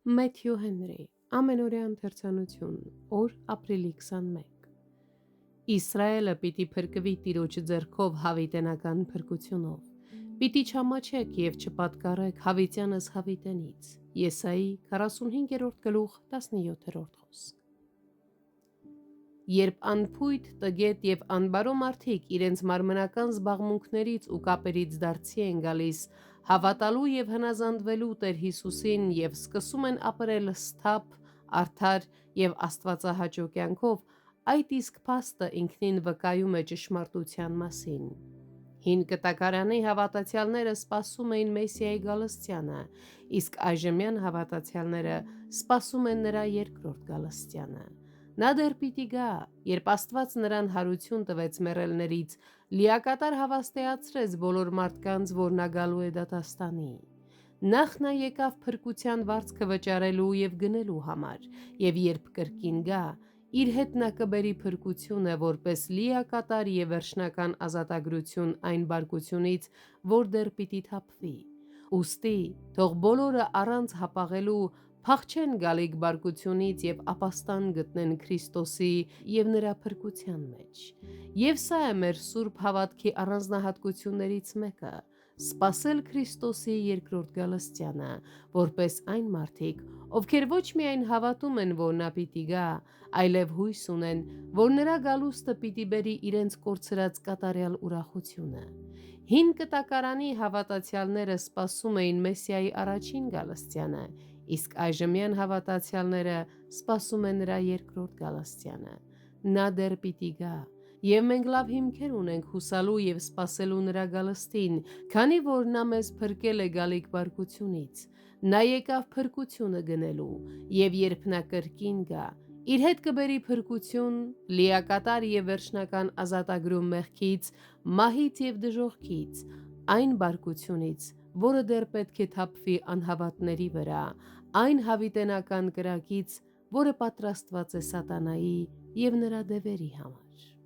Մեթյու Հենրի, ամենօրյա ընթերցանություն, օր ապրիլի 21։ Իսրայելը պիտի փրկվի Տիրոջ ձեռքով հավիտենական փրկությունով։ Պիտի չամաչեք եւ չպատկառեք հավիտյանս հավիտենից։ Եսայի 45-րդ գլուխ 17-րդ խոսք։ Երբ անփույթ, տգետ եւ անբարո մարդիկ իրենց մարմնական զբաղմունքներից ու կապերից դարձի են գալիս հավատալու եւ հնազանդվելու Տեր Հիսուսին եւ սկսում են ապրել սթափ, արդար եւ աստվածահաճո կյանքով, այդ իսկ փաստը ինքնին վկայում է ճշմարտության մասին։ Հին կտակարանի հավատացյալները սպասում էին Մեսիայի գալստյանը, իսկ այժմյան հավատացյալները սպասում են նրա երկրորդ գալստյանը։ Նա դեռ պիտի գա, երբ Աստված նրան հարություն տվեց մեռելներից, լիակատար հավաստիացրեց բոլոր մարդկանց, որ նա գալու է դատաստանի։ Նախ նա եկավ փրկության վարձքը վճարելու եւ գնելու համար, եւ երբ կրկին գա, իր հետ նա կբերի փրկությունը որպես լիակատար եւ վերջնական ազատագրություն այն բարկությունից, որ դեռ պիտի թափվի։ Ուստի թող բոլորը առանց հապաղելու փախչեն գալիք բարկությունից եւ ապաստան գտնեն Քրիստոսի եւ նրա փրկության մեջ։ Եվ սա է մեր սուրբ հավատքի առանձնահատկություններից մեկը՝ սպասել Քրիստոսի երկրորդ գալստյանը, որպես այն մարդիկ, ովքեր ոչ միայն հավատում են, որ նա պիտի գա, այլև հույս ունեն, որ նրա գալուստը պիտի բերի իրենց կորցրած կատարյալ ուրախությունը։ Հին կտակարանի հավատացյալները սպասում էին Մեսիայի առաջին գալստյանը, իսկ այժմյան հավատացյալները սպասում են նրա երկրորդ գալստյանը։ Նա դեռ պիտի գա, եւ մենք լավ հիմքեր ունենք հուսալու եւ սպասելու նրա գալստին, քանի որ նա մեզ փրկել է գալիք բարկությունից։ Նա եկավ փրկությունը գնելու, եւ երբ նա կրկին գա, իր հետ կբերի փրկություն, լիակատար եւ վերջնական ազատագրում մեղքից, մահից եւ դժոխքից, այն բարկությունից, որը դեռ պետք է թափվի անհավատների վրա, այն հավիտենական կրակից, որը պատրաստված է սատանայի եւ նրա դևերի համար։